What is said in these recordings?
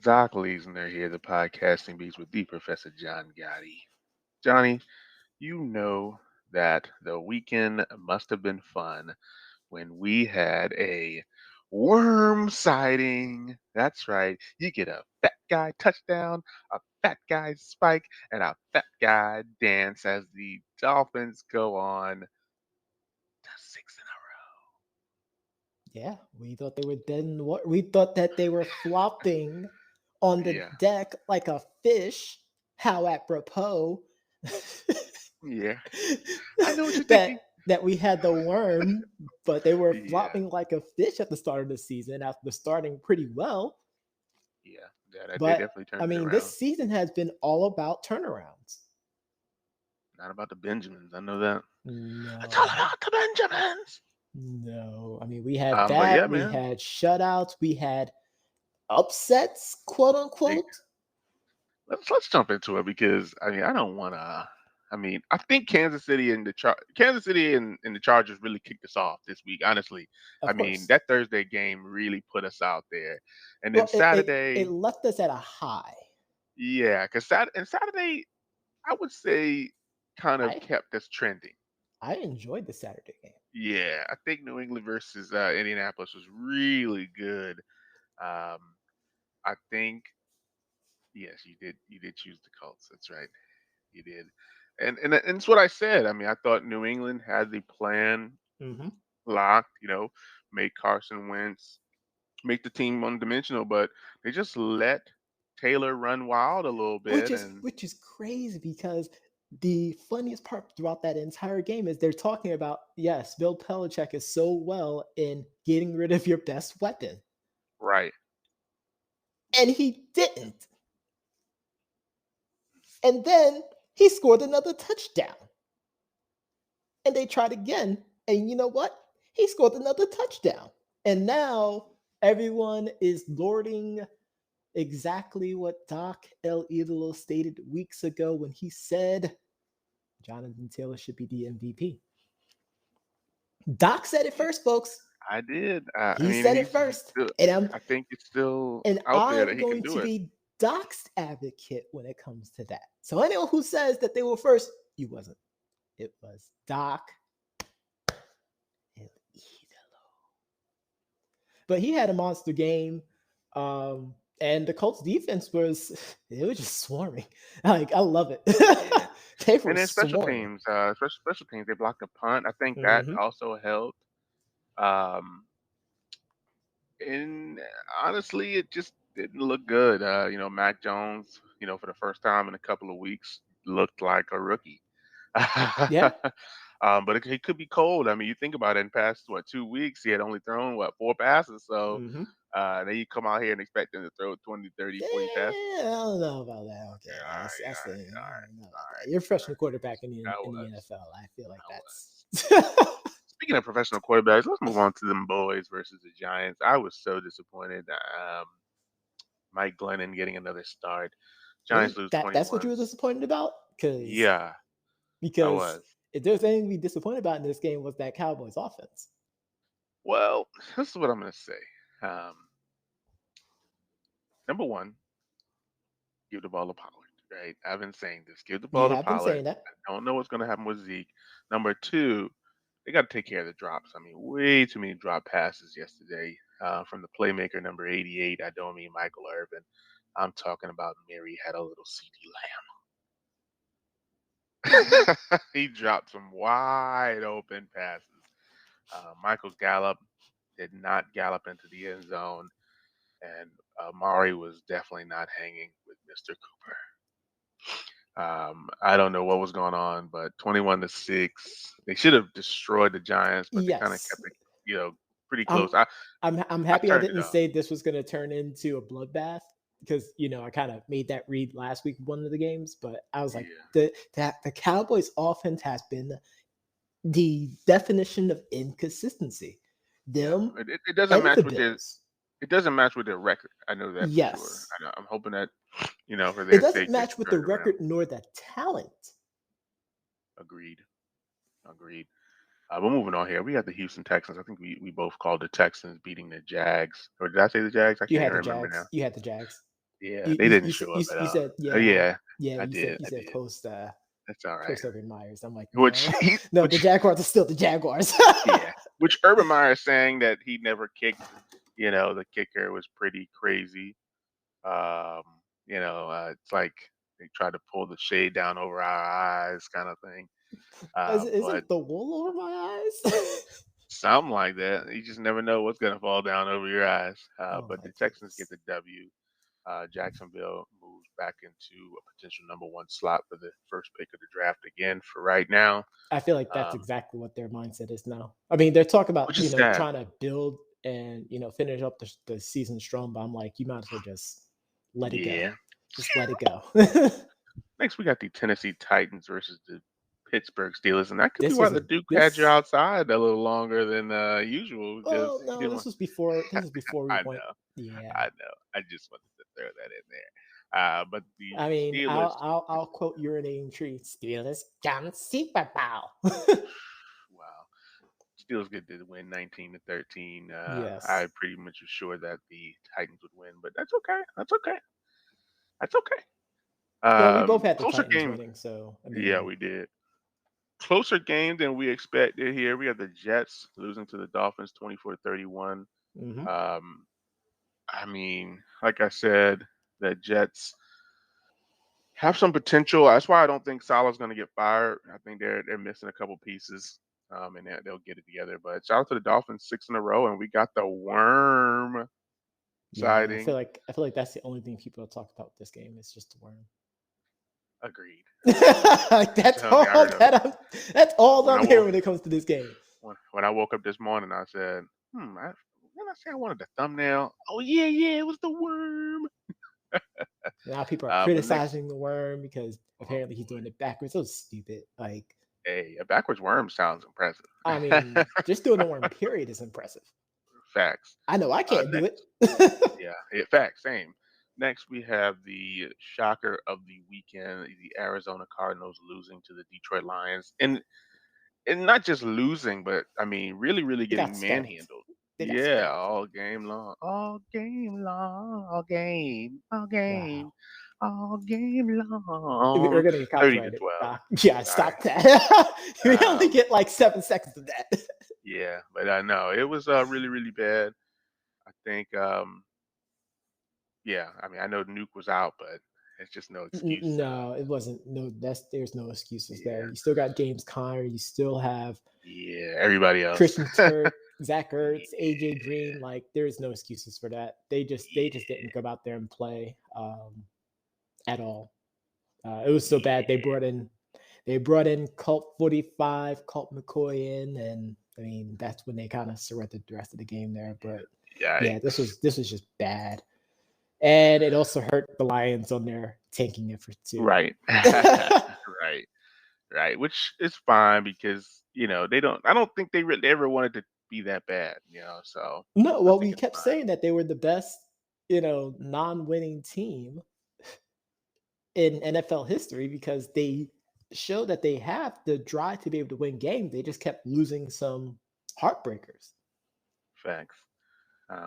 Doc Leesner here, the podcasting beats with the Professor John Gotti. Johnny, you know that the weekend must have been fun when we had a worm sighting. That's right. You get a fat guy touchdown, a fat guy spike, and a fat guy dance as the Dolphins go on to six in Yeah, we thought they were dead in the water. We thought that they were flopping on a row. the deck like a fish. How apropos Yeah. I know what you're that thinking. that we had the worm, but they were Yeah, flopping like a fish at the start of the season after starting pretty well. yeah, they But definitely I turned it mean, around. this season has been all about turnarounds. Not about the Benjamins. I know that. It's all No, about the Benjamins. no. I mean, we had But yeah, that. We man. had shutouts. We had upsets, quote Hey, unquote. let's jump into it because I mean I don't want to. I mean I think Kansas City and the Chargers really kicked us off this week. Honestly, I Of mean course. that Thursday game really put us out there, and then Well, it Saturday, left us at a high. yeah, because Saturday I would say kind of I kept us trending. I enjoyed the Saturday game. Yeah, I think New England versus Indianapolis was really good. Um, I think yes, you did choose the Colts. That's right. You did. And it's what I said. I mean, I thought New England had the plan Hmm. locked, make Carson Wentz, make the team one-dimensional, but they just let Taylor run wild a little Which bit is and which is crazy because the funniest part throughout that entire game is they're talking about, yes, Bill Belichick is so well in getting rid of your best weapon, right. and he didn't. And then he scored another touchdown, and they tried again, and you know what? He scored another touchdown, and now everyone is lording exactly what Doc El Idolo stated weeks ago when he said Jonathan Taylor should be the MVP. Doc said it Yeah, first, folks. I did. I He mean, said it he's first. still. And I'm I think it's still and out there that I'm he can going do to it. be Doc's advocate when it comes to that. So anyone who says that they were first, you wasn't. It was Doc El Idolo. But he had a monster game. And the Colts defense was it was just swarming. Like I love it. Yeah. They were And then swarming. special teams, they blocked a punt. I think that Hmm. also helped. Um, and honestly, it just didn't look good. Mac Jones, for the first time in a couple of weeks, looked like a rookie. Yeah. But it could be cold. I mean, you think about it. In past 2 weeks, he had only thrown four passes. So Hmm. then you come out here and expect him to throw 20, 30, 40 passes. I don't know about that. Okay, Yeah, all right, that's all the right, all I right, don't know all about that. right, You're a all freshman right. quarterback I in the was, NFL. I feel like I that's was. Speaking of professional quarterbacks, let's move on to them boys versus the Giants. I was so disappointed. Mike Glennon getting another start. Giants really lose that's what you 21. were disappointed about Yeah, I because was. if there's anything to be disappointed about in this game was that Cowboys offense. Well, this is what I'm going to say. Um, Number one, give the ball to Pollard, right? I've been saying this. Give the You ball to have been Pollard. saying that. I don't know what's going to happen with Zeke. Number two, they got to take care of the drops. I mean, way too many drop passes yesterday from the playmaker number 88. I don't mean Michael Irvin. I'm talking about Mary had a little CD lamb. He dropped some wide open passes. Michael Gallup did not gallop into the end zone, and Mari was definitely not hanging with Mr. Cooper. I don't know what was going on, but 21-6. They should have destroyed the Giants, but they kind of Yes. kept it, pretty I'm close. I I'm I happy I turned it didn't off. say this was going to turn into a bloodbath because I kind of made that read last week one of the games, but I was like Yeah, the Cowboys offense has been the definition of inconsistency. yeah. Them It doesn't and match the with their Bills. record. I know that for sure. Yes. I'm hoping that for It their doesn't sake they match can with turn the it around. record nor the talent. Agreed. Agreed. We're moving on here. We got the Houston Texans. I think we both called the Texans beating the Jags, or did I say the Jags? I You can't had even the remember now. Jags. You had the Jags. Yeah, You they you didn't you, show up you, at you all. said yeah Yeah, yeah I you said did. you I said did. post That's all right. Urban Myers. I'm like, Which no, no, the which Jaguars are still the Jaguars. yeah, which Urban Meyer is saying that he never kicked. The kicker was pretty crazy. Um, it's like they tried to pull the shade down over our eyes, kind of thing. Is But it the wool over my eyes? something like that. You just never know what's gonna fall down over your eyes. Oh But my the Texans get goodness. the W. Jacksonville moves back into a potential number one slot for the first pick of the draft again for right now, I feel like that's um, exactly what their mindset is now. I mean, they're talking about, which is sad. trying to build and, finish up the season strong, but I'm like, you might as well just let it go. Yeah. Just let it go. Next, we got the Tennessee Titans versus the Pittsburgh Steelers, and that could be this why was the a Duke had you this outside a little longer than usual because well, he no, didn't want. this was before we I went. know, Yeah. I know. I just wanted to throw that in there. But the I mean, Steelers, I'll quote urinating tree. Steelers can Super Bowl. wow, Steelers get to win 19-13. I Yes. pretty much was sure that the Titans would win, but that's okay. That's okay. That's okay. Well, we both had the Closer Titans game. winning, so I Yeah, mean, we did. Closer game than we expected here. We have the Jets losing to the Dolphins 24-31. mhm. Um, I mean, like I said, the Jets have some potential. That's why I don't think Salah's going to get fired. I think they're missing a couple pieces, and they'll get it together. But shout out to the Dolphins, 6 in a row, and we got the worm Yeah, sighting. I feel like that's the only thing people talk about with this game is just the worm. Agreed. Like, I'm telling you, I heard that's all when I I'm hearing woke when it comes to this game. when I woke up this morning. I said, when I say I wanted the thumbnail, oh yeah, it was the worm. Now people are But next, criticizing the worm because oh apparently he's boy, doing it backwards. So stupid. Like, a backwards worm sounds impressive. I mean, just doing the worm period is impressive. Facts. I know I can't do Next, it. facts. Same. Next, we have the shocker of the weekend: the Arizona Cardinals losing to the Detroit Lions, and not just losing, but I mean, really, really They got getting spanked. manhandled. They got Yeah, spanked. all game long, all game long, all game, Wow. all game We're long. gonna get 30 to copyrighted. 12. Yeah, Sorry. stop that. We only Um, get like 7 seconds of that. yeah, but I know it was really, really bad. I think, yeah, I mean, I know Nuke was out, but it's just no excuse. No, it wasn't. No, there's no excuses there. Yeah, You still got James Conner. You still have yeah, everybody else. Christian Kirk, Zach Ertz, AJ Yeah, Green. Like, there's no excuses for that. They just didn't yeah, go out there and play at all. It was so bad. yeah. They brought in Colt 45, Colt McCoy in, and I mean that's when they kind of surrendered the rest of the game there. But yeah, Yikes. this was just bad, and it also hurt the Lions on their tanking effort too. Right. Right. Right. Which is fine because, they don't I don't think they really ever wanted to be that bad. So No, I well, think we it's kept fine. saying that they were the best, non-winning team in NFL history because they show that they have the drive to be able to win games. They just kept losing some heartbreakers. Facts.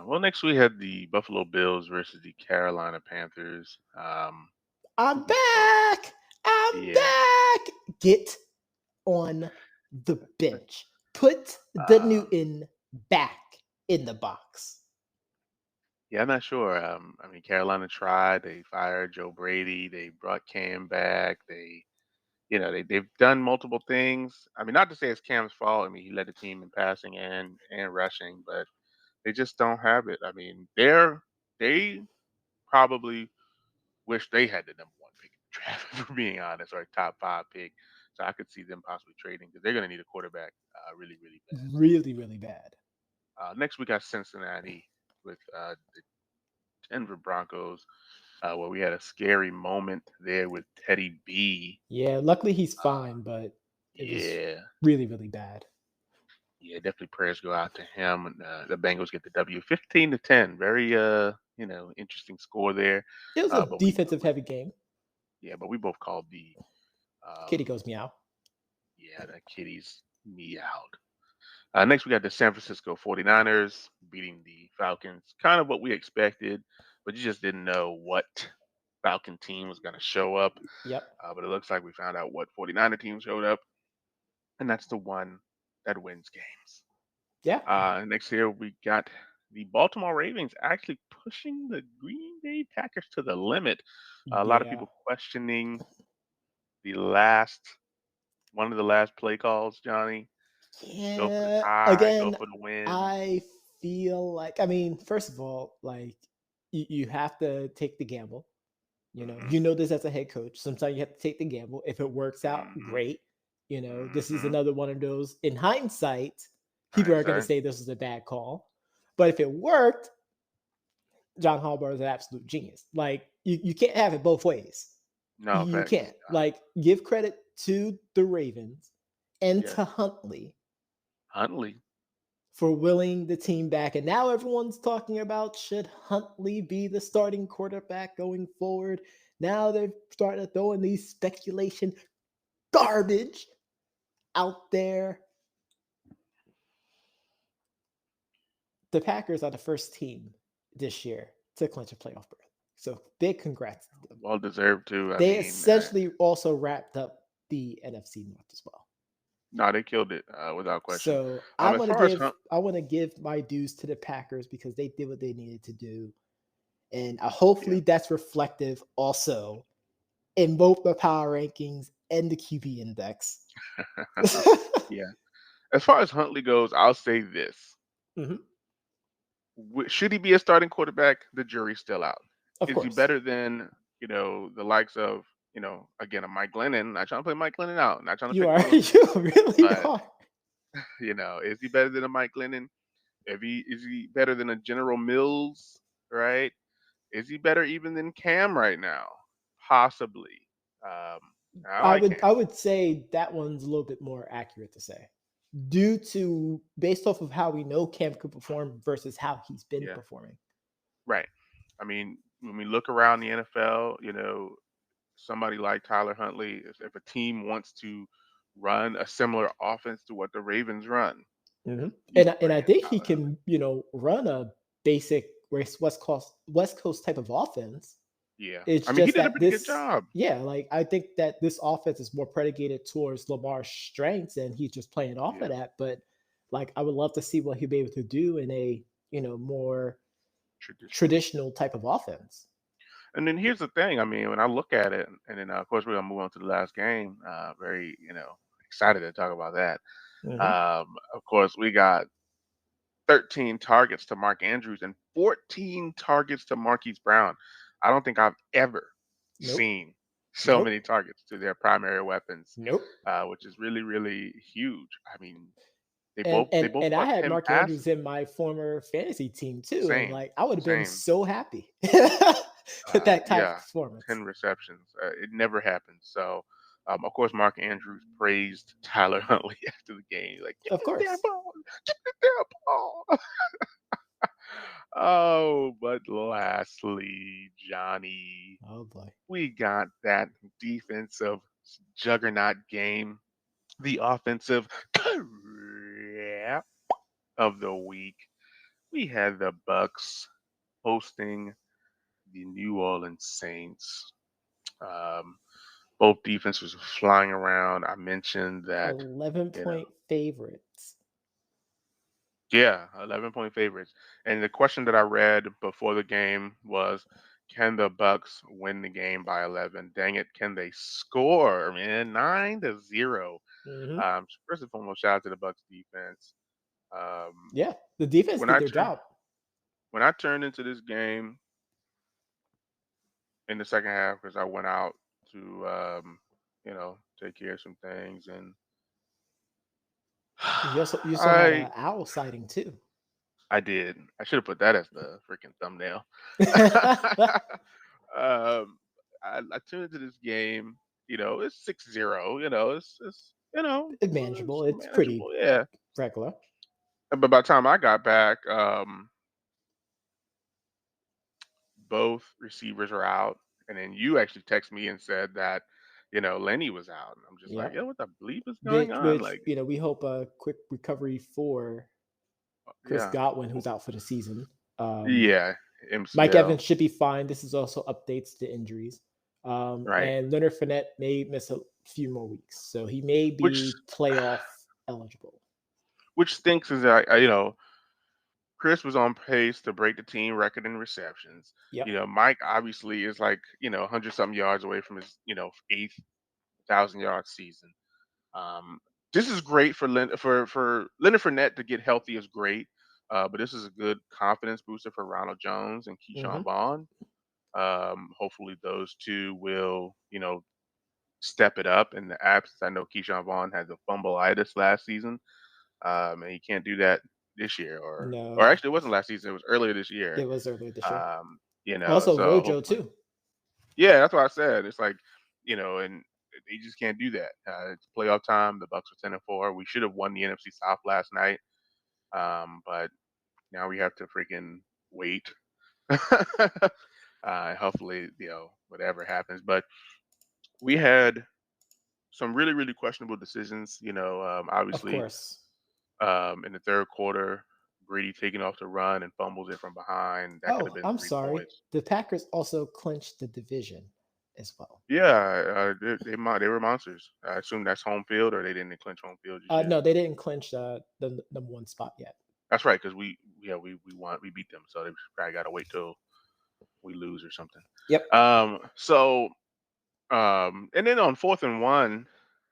Well, next we had the Buffalo Bills versus the Carolina Panthers. I'm back. I'm Yeah. back. Get on the bench. Put the Um, Newton back in the box. yeah, I'm not sure. I mean, Carolina tried. They fired Joe Brady. They brought Cam back. They've done multiple things. I mean, not to say it's Cam's fault. I mean, he led the team in passing and rushing, but they just don't have it. I mean, they probably wish they had the number one pick in the draft, for being honest, or a top five pick. So I could see them possibly trading because they're going to need a quarterback really, really bad. Really, really bad. Next, we got Cincinnati with the Denver Broncos, where we had a scary moment there with Teddy B. Yeah, luckily he's Uh, fine, but it was yeah, really, really bad. yeah, definitely prayers go out to him. And, the Bengals get the W, 15-10. Very, interesting score there. It was a But defensive heavy game. we both called the Kitty um, goes meow. yeah, the kitties me out. Next, we got the San Francisco 49ers beating the Falcons. Kind of what we expected. but you just didn't know what Falcon team was going to show up. Yep. But it looks like we found out what 49er team showed up, and that's the one that wins games. Yeah. Next here, we got the Baltimore Ravens actually pushing the Green Bay Packers to the limit. A lot of Yeah. people questioning the last one of the last play calls, Johnny. Go for the Yeah. tie, go Again, for the win. I feel like, I mean, first of all, like you have to take the gamble. Hmm. You know this as a head coach. Sometimes you have to take the gamble. If it works out, Hmm. great. This is Hmm. another one of those. In hindsight, people are going to Hindsight. say this is a bad call. But if it worked, John Harbaugh is an absolute genius. Like you can't have it both ways. No, You facts. can't. Like give credit to the Ravens and Yes. to Huntley Huntley. for willing the team back. And now everyone's talking about should Huntley be the starting quarterback going forward. Now they're starting to throw in these speculation garbage out there. The Packers are the first team this year to clinch a playoff berth. So big congrats to them. Well deserved too. I They mean, essentially also wrapped up the NFC North as well. no, they killed it without question. So I As want to far as give I want to give my dues to the Packers because they did what they needed to do, and yeah, hopefully that's reflective also in both the power rankings and the QB index. yeah. As far as Huntley goes, I'll say this: Mhm. Should he be a starting quarterback? The jury's still out. Of Is he course, better than the likes of again a Mike Glennon? Not trying to play Mike Glennon out. Not trying to you pick are. on him, You really but are. is he better than a Mike Glennon? If he is he better than a General Mills? Right? Is he better even than Cam right now? Possibly. Um, I I like would Cam. I would say that one's a little bit more accurate to say, due to based off of how we know Cam could perform versus how he's been Yeah, performing. right. I mean, when we look around the NFL, somebody like Tyler Huntley, if a team wants to run a similar offense to what the Ravens run, Mhm. you And bring I in think he Tyler Huntley. can, run a basic West Coast type of offense. Yeah. It's I mean, he just did a that pretty good this, job. yeah, like I think that this offense is more predicated towards Lamar's strengths, and he's just playing off of Yeah. that. But like, I would love to see what he'll be able to do in a more Traditional. traditional type of offense. And then here's the thing. I mean, when I look at it, and then of course we're gonna move on to the last game. Very, excited to talk about that. Hmm. Of course, we got 13 targets to Mark Andrews and 14 targets to Marquise Brown. I don't think I've ever Nope, seen so nope, many targets to their primary weapons, nope. which is really, really huge. I mean, they And both they and both and I caught had 10 Mark Andrews passes. in my former fantasy team too, and Same, like I would have been same. so happy with that type of Yeah, performance. 10 receptions. It never happens. So, of course, Mark Andrews praised Tyler Huntley after the game. Like, give Of me the damn course. ball, give me the damn ball. Oh, but lastly, Johnny, Oh boy. we got that defensive juggernaut game, the offensive crap of the week. We had the Bucks hosting the New Orleans Saints. Um, both defenses were flying around. I mentioned that, 11 you know, point favorites. yeah, 11-point favorites. And the question that I read before the game was, can the Bucks win the game by 11? Dang it, can they score, man? 9-0. Hmm. First and foremost, shout out to the Bucks defense. Um, Yeah, the defense when did I their turn job. when I turned into this game in the second half because I went out to take care of some things, and You also had I an owl sighting too. I did. I should have put that as the freaking thumbnail. I tuned into this game. It's 6-0. It's It's manageable. It's pretty manageable. Yeah. regular. But by the time I got back, both receivers are out, and then you actually text me and said that Lenny was out, and I'm just like, Yep. yo, what the bleep is going Which, on? which Like, we hope a quick recovery for Chris yeah, Godwin, who's out for the season. Um, yeah. Mike MCL. Evans should be fine. This is also updates to injuries. Right. And Leonard Fournette may miss a few more weeks, so he may Which be playoff eligible. which stinks is that Chris was on pace to break the team record in receptions. Yep. Mike obviously is like 100 something yards away from his eighth 1,000 yard season. Um, this is great for for Leonard Fournette to get healthy is great, but this is a good confidence booster for Ronald Jones and Hmm. Keyshawn Vaughn. Hopefully those two will step it up in the absence. I know Keyshawn Vaughn had the fumbleitis last season, and he can't do that this year, or No, actually it wasn't last season; it was earlier this year. it was earlier this year. Also, So Rojo hopefully, too. yeah, that's what I said. It's like and they just can't do that. It's playoff time. The Bucks are 10-4. We should have won the NFC South last night, but now we have to freaking wait. Hopefully, whatever happens. But we had some really, really questionable decisions. Of Obviously, course. in the third quarter, Brady taking off the run and fumbles it from behind. That could have Oh, been I'm three sorry. points. The Packers also clinched the division as well. Yeah, they were monsters. I assume that's home field, or they didn't clinch home field just yet. No, they didn't clinch the number one spot yet. That's right, because we beat them, so they probably got to wait till we lose or something. Yep. So and then on 4th and 1,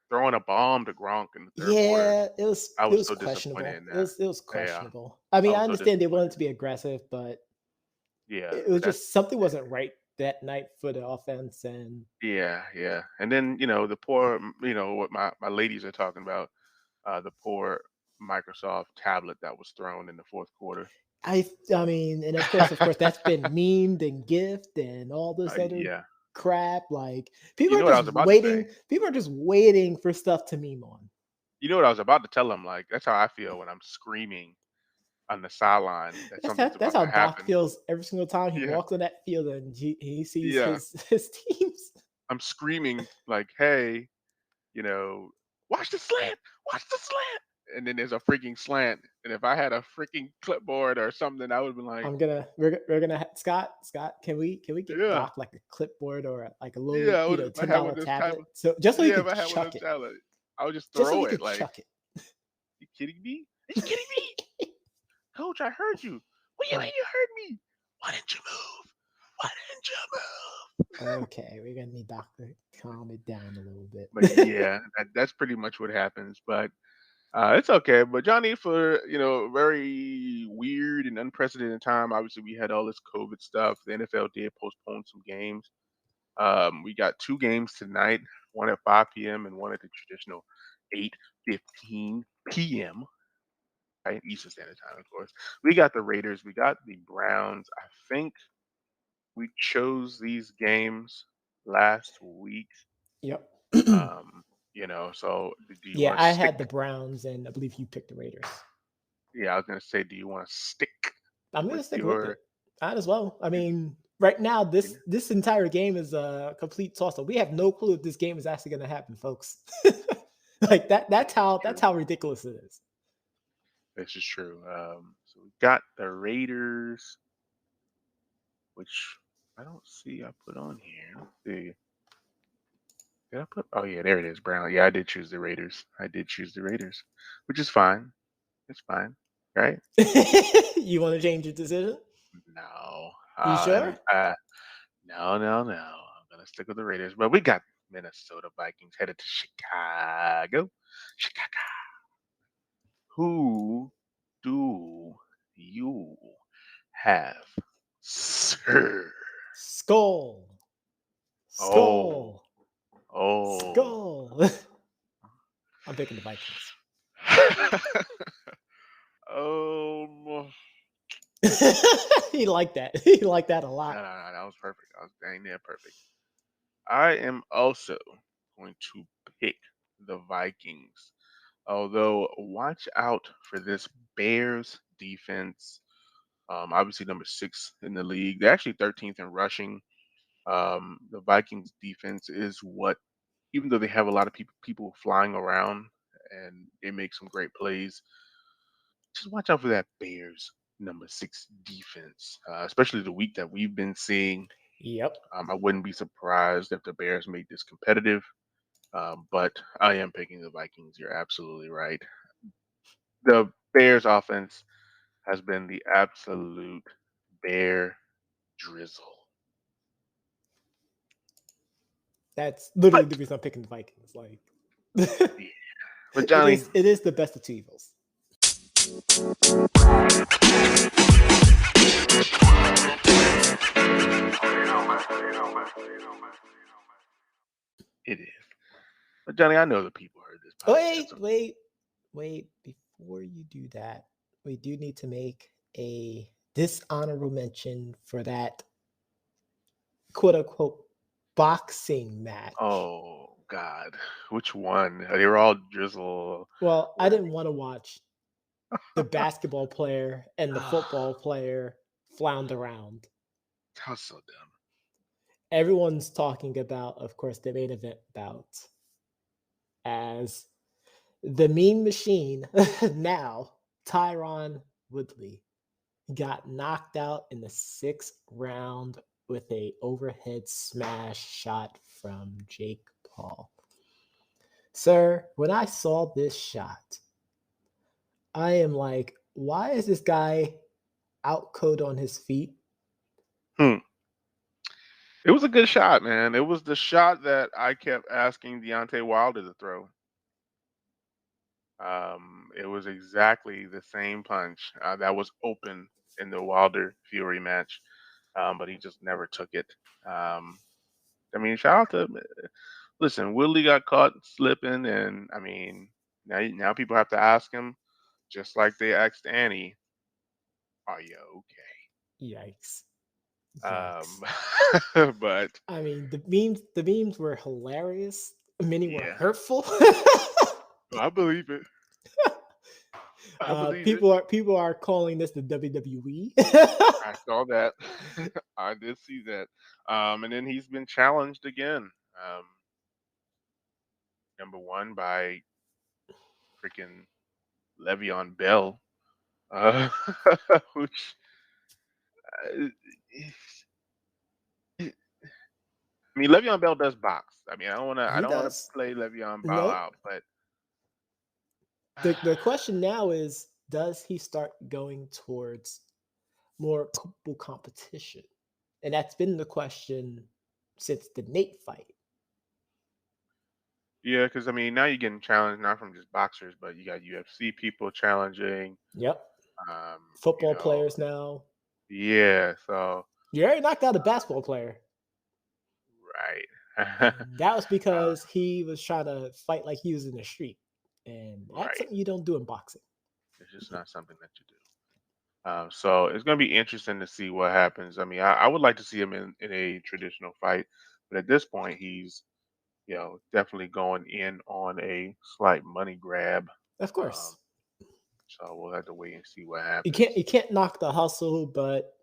throwing a bomb to Gronk in the third quarter, Yeah, I it was was so disappointed in questionable. that. It was Yeah, questionable. I I mean, was I so understand they wanted disappointed. to be aggressive, but Yeah, it was but that's just something wasn't right that night for the offense. And yeah, yeah. And then the poor, what my ladies are talking about, the poor Microsoft tablet that was thrown in the fourth quarter. I mean, and of course, that's been memed and gift and all this other Yeah, crap. Like you know what I was about to say. people are just waiting for stuff to meme on. You know what I was about to tell them. Like that's how I feel when I'm screaming on the sideline that something's That's about how to Doc happen. feels every single time he Yeah, walks on that field and he sees yeah. his teams. I'm screaming like, "Hey, you know, watch the slant, watch the slant!" And then there's a freaking slant. And if I had a freaking clipboard or something, I would have been like, We're gonna Scott, can we get "Yeah, Doc like a clipboard or like a yeah." little, I would if I had one $10 of those tablet. tablet, so just so he Yeah, if could I had one of chuck those it, tablet, I would just just so throw he it. could Like, chuck it. you kidding me? Are you kidding me, Coach? I heard you. What do you mean you heard me? Why didn't you move? Why didn't you move? Okay, we're gonna need Doc to calm it down a little bit. But yeah, that's pretty much what happens. But it's okay. But Johnny, for a very weird and unprecedented time. Obviously, we had all this COVID stuff. The NFL did postpone some games. We got two games tonight, one at 5 p.m. and one at the traditional 8:15 p.m. Right, Eastern Standard Time, of course. We got the Raiders. We got the Browns. I think we chose these games last week. Yep. So do you Yeah, want to I stick? had the Browns, and I believe you picked the Raiders. Yeah, I was gonna say, do you want to stick I'm gonna with stick with your? it. Might as well. I mean, right now You know, this entire game is a complete toss up. We have no clue if this game is actually gonna happen, folks. Like that. this is That's true. how ridiculous it is. This is true. So we got the Raiders, which I don't see I put on here. Let's see. Did I put? Oh yeah, there it is. Brown. Yeah, I did choose the Raiders. I did choose the Raiders, which is fine. It's fine, right? You want to change your decision? No. You sure? No, no, no. I'm gonna stick with the Raiders. But we got Minnesota Vikings headed to Chicago. Chicago. Who do you have, sir? Skull, Oh, skull, oh. skull. I'm picking the Vikings. um, He liked that. He liked that a lot. no, no, no, that was perfect. That was dang near perfect. I am also going to pick the Vikings. Although, watch out for this Bears defense. Obviously, number six in the league. They're actually 13th in rushing. The Vikings defense is what, even though they have a lot of people flying around and they make some great plays, just watch out for that Bears. number 6 defense, especially the week that we've been seeing. Yep. I wouldn't be surprised if the Bears made this competitive, but I am picking the Vikings. You're absolutely right. The Bears offense has been the absolute bear drizzle. That's literally the But reason I'm picking the Vikings. Like, yeah, but Johnny, it is the best of two evils. it is. But Johnny, I know the people heard this Wait, podcast. wait, wait. Before you do that, we do need to make a dishonorable mention for that quote unquote boxing match. Oh God, which one? They were all drizzle Well, I worthy. didn't want to watch the basketball player and the football player flounder around. That was so dumb. Everyone's talking about, of course, the main event bout as the Mean Machine, now Tyron Woodley, got knocked out in the 6th round with a overhead smash shot from Jake Paul. Sir, when I saw this shot, I am like, why is this guy out cold on his feet? Hmm. It was a good shot, man. It was the shot that I kept asking Deontay Wilder to throw. It was exactly the same punch that was open in the Wilder Fury match, but he just never took it. Um, I mean, shout out to listen. Woodley got caught slipping, and I mean, now people have to ask him, just like they asked Annie, "Are you Yikes. okay?" Yikes. But I mean, the memes were hilarious. Many were yeah, hurtful. I believe it. I believe it. People are calling this the WWE. I saw that. I did see that. And then he's been challenged again. Um, number one by freaking Le'Veon Bell, uh, which uh, I mean, Le'Veon Bell does box. I mean, I He don't wanna does. play Le'Veon Bell Nope. out, but The question now is, does he start going towards more couple competition? And that's been the question since the Nate fight. yeah, because I mean, now you're getting challenged not from just boxers, but you got UFC people challenging. Yep. Um, you Football know, players now. yeah. So You already knocked out a basketball player. right, And that was uh, because he was trying to fight like he was in the street. And that's right. something you don't do in boxing. It's just not something that you do. So it's going to be interesting to see what happens. I mean, I would like to see him in a traditional fight, but at this point, he's definitely going in on a slight money grab. Of Um, course. so we'll have to wait and see what You can't happens. you can't knock the hustle, but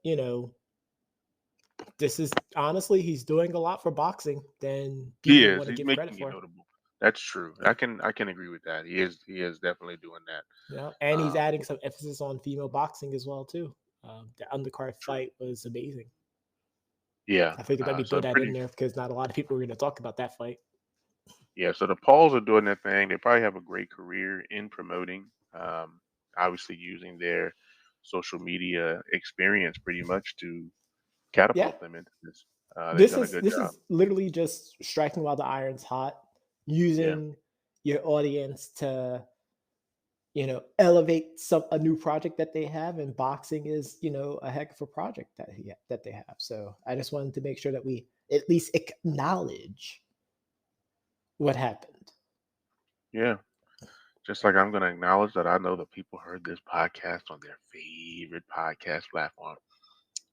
this is honestly he's doing a lot for boxing than He people is. want to He's give credit making it for. notable. That's true. I can agree with that. He is definitely doing that. Yeah, and he's Um, adding some emphasis on female boxing as well too. The undercard true. fight was amazing. Yeah. I figured let me throw So that in pretty. there because not a lot of people are going to talk about that fight. Yeah. So the Pauls are doing their thing. They probably have a great career in promoting. Obviously using their social media experience pretty much to Yeah, catapult them into this. They've this done a is good this job. is literally just striking while the iron's hot, Yeah. using your audience to elevate a new project that they have, and boxing is a heck of a project that they have. So I just wanted to make sure that we at least acknowledge what happened. Yeah. Just like I'm going to acknowledge that I know that people heard this podcast on their favorite podcast platform.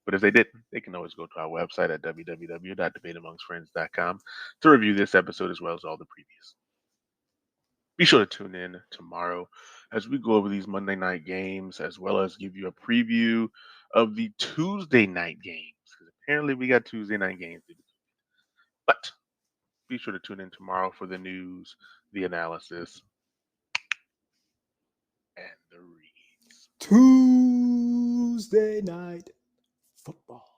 But if they didn't, they can always go to our website at www.debateamongstfriends.com to review this episode as well as all the previous. Be sure to tune in tomorrow as we go over these Monday night games as well as give you a preview of the Tuesday night games. Because apparently we got Tuesday night games. But be sure to tune in tomorrow for the news, the analysis, and the reads. Tuesday. Thursday night football.